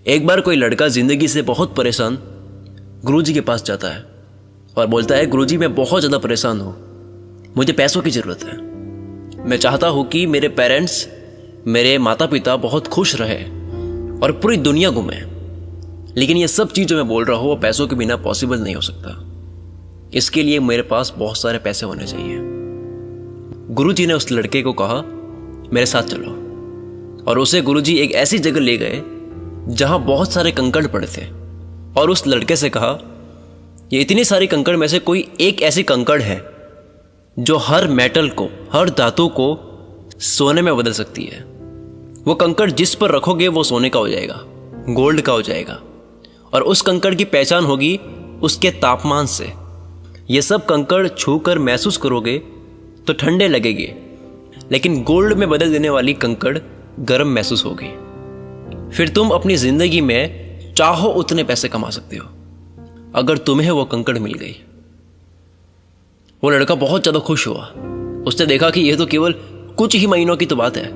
एक बार कोई लड़का जिंदगी से बहुत परेशान गुरुजी के पास जाता है और बोलता है, गुरुजी मैं बहुत ज़्यादा परेशान हूँ, मुझे पैसों की ज़रूरत है। मैं चाहता हूँ कि मेरे पेरेंट्स, मेरे माता पिता बहुत खुश रहे और पूरी दुनिया घूमे, लेकिन ये सब चीज़ जो मैं बोल रहा हूँ वो पैसों के बिना पॉसिबल नहीं हो सकता। इसके लिए मेरे पास बहुत सारे पैसे होने चाहिए। गुरुजी ने उस लड़के को कहा, मेरे साथ चलो, और उसे गुरुजी एक ऐसी जगह ले गए जहां बहुत सारे कंकड़ पड़े थे और उस लड़के से कहा, ये इतनी सारी कंकड़ में से कोई एक ऐसी कंकड़ है जो हर मेटल को, हर धातु को सोने में बदल सकती है। वो कंकड़ जिस पर रखोगे वो सोने का हो जाएगा, गोल्ड का हो जाएगा, और उस कंकड़ की पहचान होगी उसके तापमान से। ये सब कंकड़ छूकर महसूस करोगे तो ठंडे लगेंगे, लेकिन गोल्ड में बदल देने वाली कंकड़ गर्म महसूस होगी। फिर तुम अपनी जिंदगी में चाहो उतने पैसे कमा सकते हो अगर तुम्हें वो कंकड़ मिल गई। वो लड़का बहुत ज्यादा खुश हुआ। उसने देखा कि यह तो केवल कुछ ही महीनों की तो बात है,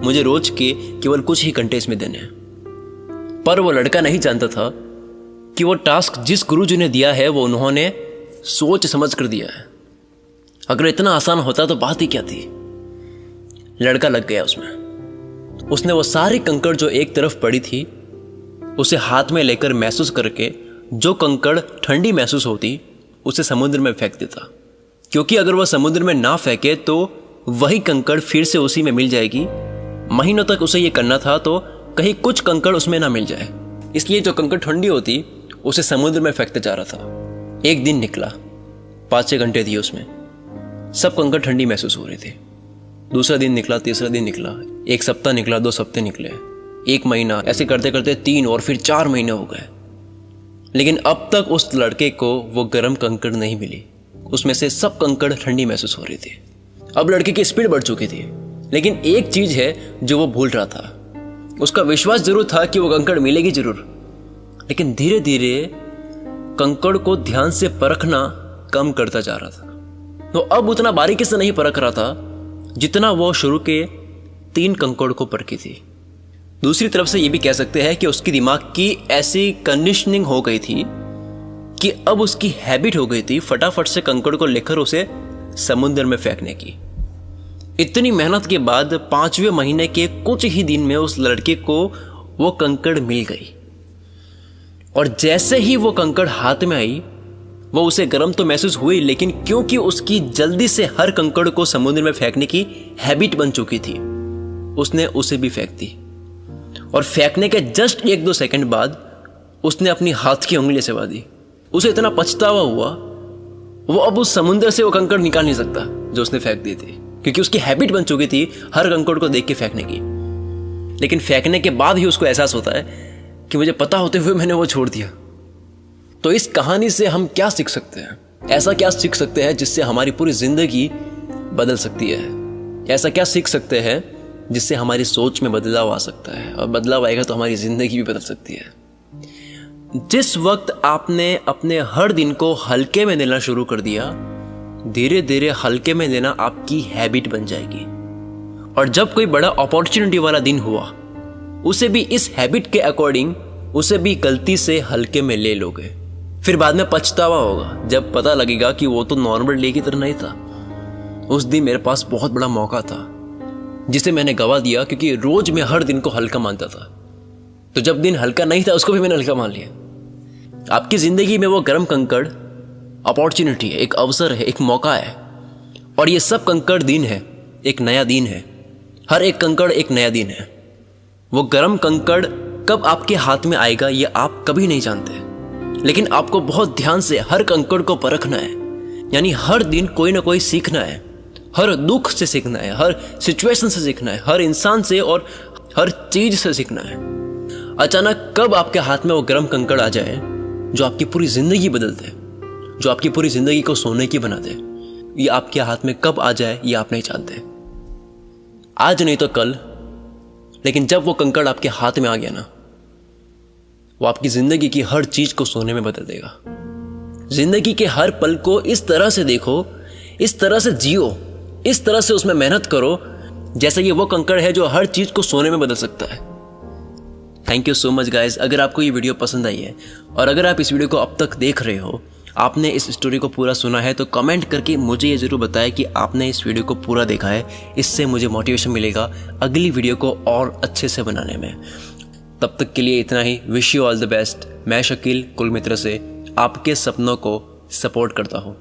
मुझे रोज के केवल कुछ ही घंटे इसमें देने हैं। पर वो लड़का नहीं जानता था कि वो टास्क जिस गुरुजी ने दिया है वो उन्होंने सोच समझ कर दिया है। अगर इतना आसान होता तो बात ही क्या थी। लड़का लग गया उसमें। उसने वो सारी कंकड़ जो एक तरफ पड़ी थी उसे हाथ में लेकर महसूस करके जो कंकड़ ठंडी महसूस होती उसे समुद्र में फेंक देता, क्योंकि अगर वह समुद्र में ना फेंके तो वही कंकड़ फिर से उसी में मिल जाएगी। महीनों तक उसे ये करना था तो कहीं कुछ कंकड़ उसमें ना मिल जाए, इसलिए जो कंकड़ ठंडी होती उसे समुद्र में फेंकते जा रहा था। एक दिन निकला, 5-6 घंटे दिए उसमें, सब कंकड़ ठंडी महसूस हो रही थी। दूसरा दिन निकला, तीसरा दिन निकला, 1 सप्ताह निकला, 2 सप्ताह निकले, 1 महीना, ऐसे करते करते 3 और फिर 4 महीने हो गए। लेकिन अब तक उस लड़के को वो गर्म कंकड़ नहीं मिली। उसमें से सब कंकड़ ठंडी महसूस हो रही थी। अब लड़के की स्पीड बढ़ चुकी थी, लेकिन एक चीज है जो वो भूल रहा था। उसका विश्वास जरूर था कि वो कंकड़ मिलेगी जरूर, लेकिन धीरे धीरे कंकड़ को ध्यान से परखना कम करता जा रहा था। तो अब उतना बारीकी से नहीं परख रहा था जितना वो शुरू के 3 कंकड़ को परखी थी। दूसरी तरफ से ये भी कह सकते हैं कि उसकी दिमाग की ऐसी कंडीशनिंग हो गई थी कि अब उसकी हैबिट हो गई थी फटाफट से कंकड़ को लेकर उसे समुद्र में फेंकने की। इतनी मेहनत के बाद 5वें महीने के कुछ ही दिन में उस लड़के को वो कंकड़ मिल गई, और जैसे ही वो कंकड़ हाथ में आई वो उसे गर्म तो महसूस हुई, लेकिन क्योंकि उसकी जल्दी से हर कंकड़ को समुद्र में फेंकने की हैबिट बन चुकी थी, उसने उसे भी फेंक दी। और फेंकने के जस्ट 1-2 सेकंड बाद उसने अपनी हाथ की उंगली चबा दी। उसे इतना पछतावा हुआ, वो अब उस समुद्र से वो कंकड़ निकाल नहीं सकता जो उसने फेंक दी थी, क्योंकि उसकी हैबिट बन चुकी थी हर कंकड़ को देख के फेंकने की। लेकिन फेंकने के बाद ही उसको एहसास होता है कि मुझे पता होते हुए मैंने वो छोड़ दिया। तो इस कहानी से हम क्या सीख सकते हैं? ऐसा क्या सीख सकते हैं जिससे हमारी पूरी जिंदगी बदल सकती है? ऐसा क्या सीख सकते हैं जिससे हमारी सोच में बदलाव आ सकता है, और बदलाव आएगा तो हमारी जिंदगी भी बदल सकती है। जिस वक्त आपने अपने हर दिन को हल्के में लेना शुरू कर दिया, धीरे धीरे हल्के में लेना आपकी हैबिट बन जाएगी। और जब कोई बड़ा अपॉर्चुनिटी वाला दिन हुआ, उसे भी इस हैबिट के अकॉर्डिंग उसे भी गलती से हल्के में ले लोगे। फिर बाद में पछतावा होगा जब पता लगेगा कि वो तो नॉर्मल डे की तरह नहीं था। उस दिन मेरे पास बहुत बड़ा मौका था जिसे मैंने गवा दिया, क्योंकि रोज मैं हर दिन को हल्का मानता था। तो जब दिन हल्का नहीं था उसको भी मैंने हल्का मान लिया। आपकी जिंदगी में वो गर्म कंकड़ अपॉर्चुनिटी है, एक अवसर है, एक मौका है, और ये सब कंकड़ दिन है, एक नया दिन है। हर एक कंकड़ एक नया दिन है। वो गर्म कंकड़ कब आपके हाथ में आएगा ये आप कभी नहीं जानते, लेकिन आपको बहुत ध्यान से हर कंकड़ को परखना है। यानी हर दिन कोई ना कोई सीखना है, हर दुख से सीखना है, हर सिचुएशन से सीखना है, हर इंसान से और हर चीज से सीखना है। अचानक कब आपके हाथ में वो गर्म कंकड़ आ जाए जो आपकी पूरी जिंदगी बदल दे, जो आपकी पूरी जिंदगी को सोने की बना दे, ये आपके हाथ में कब आ जाए ये आप नहीं जानते। आज नहीं तो कल, लेकिन जब वो कंकड़ आपके हाथ में आ गया ना, वो आपकी जिंदगी की हर चीज को सोने में बदल देगा। जिंदगी के हर पल को इस तरह से देखो, इस तरह से जियो, इस तरह से उसमें मेहनत करो जैसे ये वो कंकड़ है जो हर चीज को सोने में बदल सकता है। Thank you so much guys. अगर आपको ये वीडियो पसंद आई है और अगर आप इस वीडियो को अब तक देख रहे हो, आपने इस स्टोरी को पूरा सुना है, तो कमेंट करके मुझे ये ज़रूर बताएं कि आपने इस वीडियो को पूरा देखा है। इससे मुझे मोटिवेशन मिलेगा अगली वीडियो को और अच्छे से बनाने में। तब तक के लिए इतना ही। Wish you all the best. मैं शकील कुल मित्र से आपके सपनों को सपोर्ट करता हूँ।